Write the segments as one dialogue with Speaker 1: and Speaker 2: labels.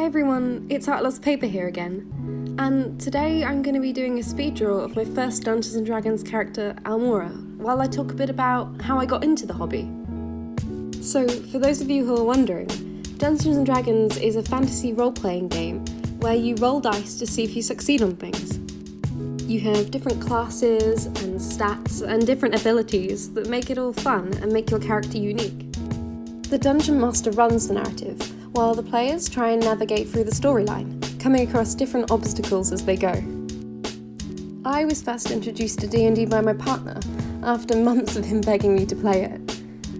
Speaker 1: Hi everyone, it's Artlovespaper here again, and today I'm going to be doing a speed draw of my first Dungeons & Dragons character, Almorea, while I talk a bit about how I got into the hobby. So, for those of you who are wondering, Dungeons & Dragons is a fantasy role-playing game where you roll dice to see if you succeed on things. You have different classes and stats and different abilities that make it all fun and make your character unique. The Dungeon Master runs the narrative, while the players try and navigate through the storyline, coming across different obstacles as they go. I was first introduced to D&D by my partner, after months of him begging me to play it.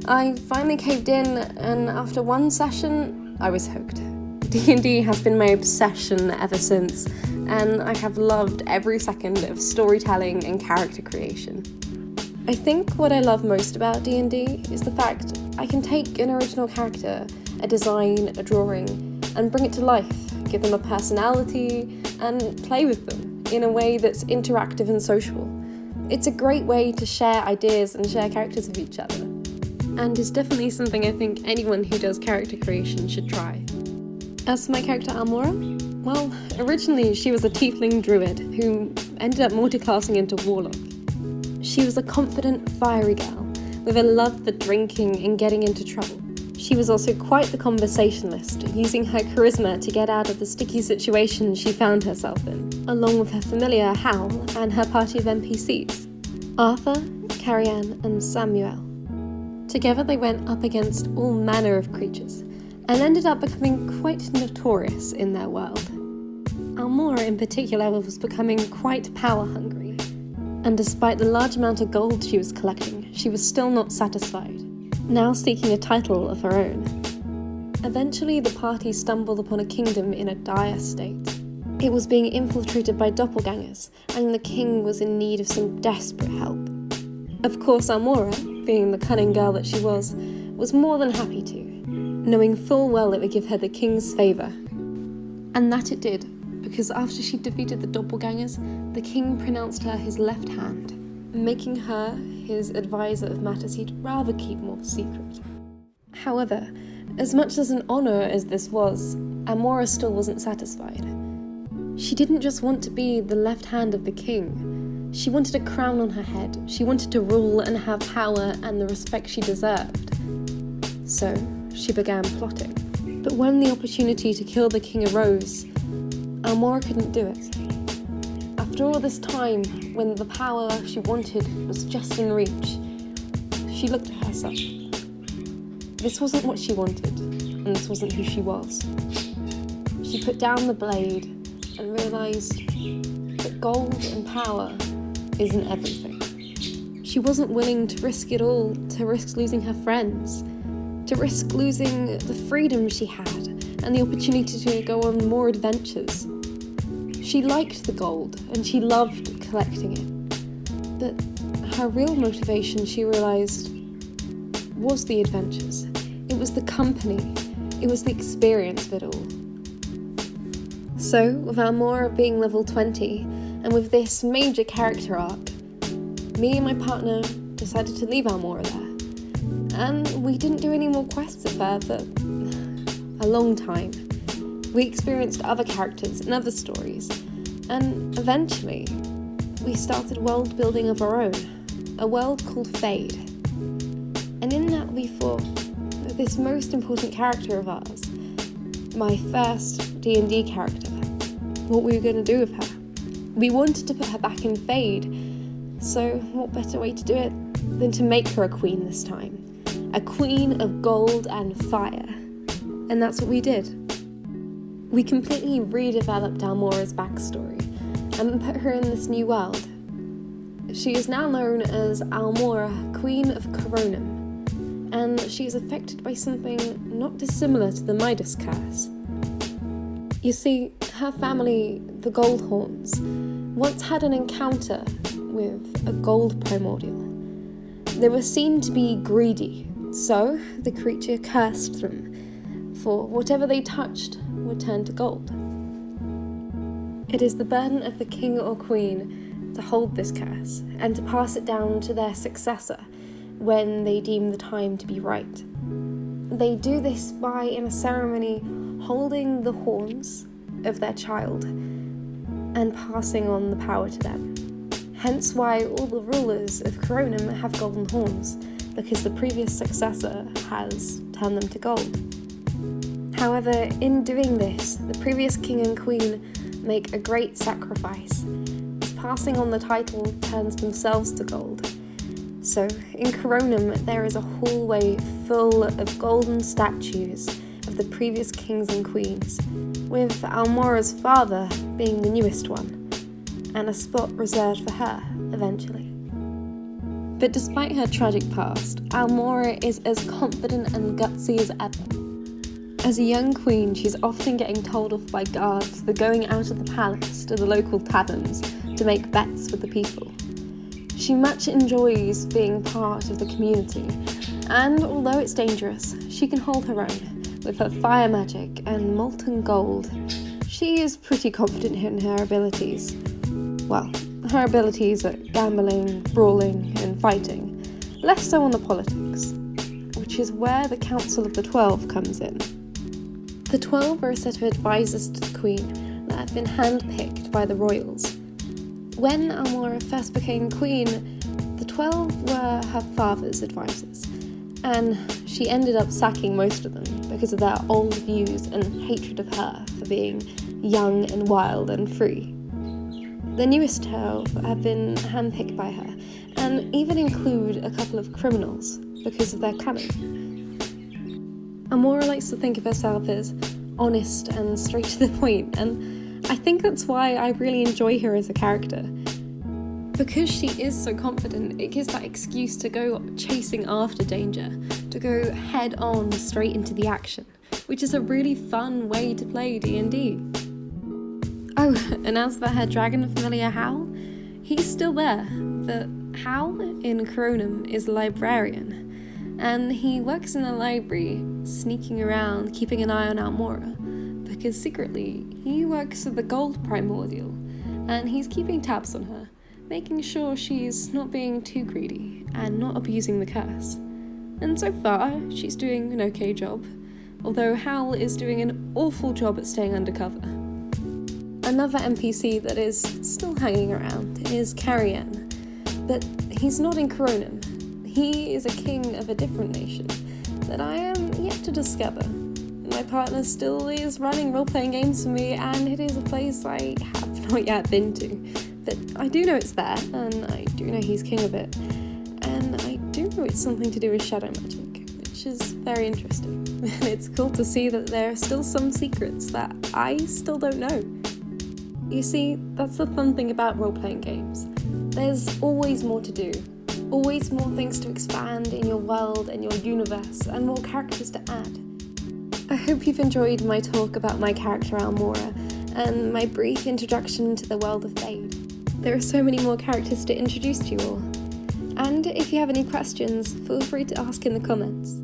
Speaker 1: I finally caved in, and after one session, I was hooked. D&D has been my obsession ever since, and I have loved every second of storytelling and character creation. I think what I love most about D&D is the fact I can take an original character, a design, a drawing, and bring it to life, give them a personality, and play with them in a way that's interactive and social. It's a great way to share ideas and share characters with each other, and is definitely something I think anyone who does character creation should try. As for my character Almorea, well, originally she was a tiefling druid who ended up multiclassing into warlock. She was a confident, fiery girl, with a love for drinking and getting into trouble. She was also quite the conversationalist, using her charisma to get out of the sticky situation she found herself in, along with her familiar Hal and her party of NPCs, Arthur, Carrie-Anne and Samuel. Together they went up against all manner of creatures, and ended up becoming quite notorious in their world. Almorea in particular was becoming quite power-hungry, and despite the large amount of gold she was collecting, she was still not satisfied, now seeking a title of her own. Eventually, the party stumbled upon a kingdom in a dire state. It was being infiltrated by doppelgangers, and the king was in need of some desperate help. Of course, Almorea, being the cunning girl that she was more than happy to, knowing full well it would give her the king's favour. And that it did, because after she defeated the doppelgangers, the king pronounced her his left hand, making her his advisor of matters he'd rather keep more secret. However, as much as an honour as this was, Almorea still wasn't satisfied. She didn't just want to be the left hand of the king. She wanted a crown on her head. She wanted to rule and have power and the respect she deserved. So, she began plotting. But when the opportunity to kill the king arose, Almorea couldn't do it. After all this time, when the power she wanted was just in reach, she looked at herself. This wasn't what she wanted, and this wasn't who she was. She put down the blade and realised that gold and power isn't everything. She wasn't willing to risk it all, to risk losing her friends, to risk losing the freedom she had and the opportunity to go on more adventures. She liked the gold and she loved collecting it, but her real motivation, she realised, was the adventures. It was the company, it was the experience of it all. So, with Almorea being level 20, and with this major character arc, me and my partner decided to leave Almorea there. And we didn't do any more quests with her for a long time. We experienced other characters and other stories, and eventually we started world building of our own, a world called Fade. And in that we thought that this most important character of ours, my first D&D character, what we were going to do with her. We wanted to put her back in Fade, so what better way to do it than to make her a queen this time. A queen of gold and fire. And that's what we did. We completely redeveloped Almorea's backstory and put her in this new world. She is now known as Almorea, Queen of Coronum, and she is affected by something not dissimilar to the Midas curse. You see, her family, the Goldhorns, once had an encounter with a gold primordial. They were seen to be greedy, so the creature cursed them, for whatever they touched would turn to gold. It is the burden of the king or queen to hold this curse and to pass it down to their successor when they deem the time to be right. They do this by, in a ceremony, holding the horns of their child and passing on the power to them. Hence why all the rulers of Coronum have golden horns, because the previous successor has turned them to gold. However, in doing this, the previous king and queen make a great sacrifice, as passing on the title turns themselves to gold. So, in Coronum, there is a hallway full of golden statues of the previous kings and queens, with Almora's father being the newest one, and a spot reserved for her eventually. But despite her tragic past, Almorea is as confident and gutsy as ever. As a young queen, she's often getting told off by guards for going out of the palace to the local taverns to make bets with the people. She much enjoys being part of the community, and although it's dangerous, she can hold her own. With her fire magic and molten gold, she is pretty confident in her abilities. Well, her abilities at gambling, brawling, and fighting, less so on the politics, which is where the Council of the 12 comes in. The 12 are a set of advisors to the Queen that have been handpicked by the royals. When Almorea first became queen, the 12 were her father's advisors, and she ended up sacking most of them because of their old views and hatred of her for being young and wild and free. The newest 12 have been handpicked by her, and even include a couple of criminals because of their cunning. Almorea likes to think of herself as honest and straight to the point, and I think that's why I really enjoy her as a character. Because she is so confident, it gives that excuse to go chasing after danger, to go head on straight into the action, which is a really fun way to play D&D. Oh, and as for her dragon familiar Hal, he's still there, but Hal in Coronum is a librarian, and he works in the library, sneaking around, keeping an eye on Almorea, because secretly he works at the Gold Primordial, and he's keeping tabs on her, making sure she's not being too greedy and not abusing the curse. And so far, she's doing an okay job, although Hal is doing an awful job at staying undercover. Another NPC that is still hanging around is Carrion, but he's not in Coronum. He is a king of a different nation that I am yet to discover. My partner still is running role-playing games for me, and it is a place I have not yet been to. But I do know it's there, and I do know he's king of it, and I do know it's something to do with shadow magic, which is very interesting. And it's cool to see that there are still some secrets that I still don't know. You see, that's the fun thing about role-playing games. There's always more to do, always more things to expand in your world and your universe, and more characters to add. I hope you've enjoyed my talk about my character Almorea, and my brief introduction to the world of Fade. There are so many more characters to introduce to you all. And if you have any questions, feel free to ask in the comments.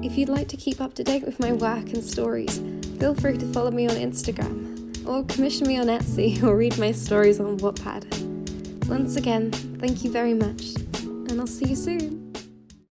Speaker 1: If you'd like to keep up to date with my work and stories, feel free to follow me on Instagram, or commission me on Etsy, or read my stories on Wattpad. Once again, thank you very much, and I'll see you soon.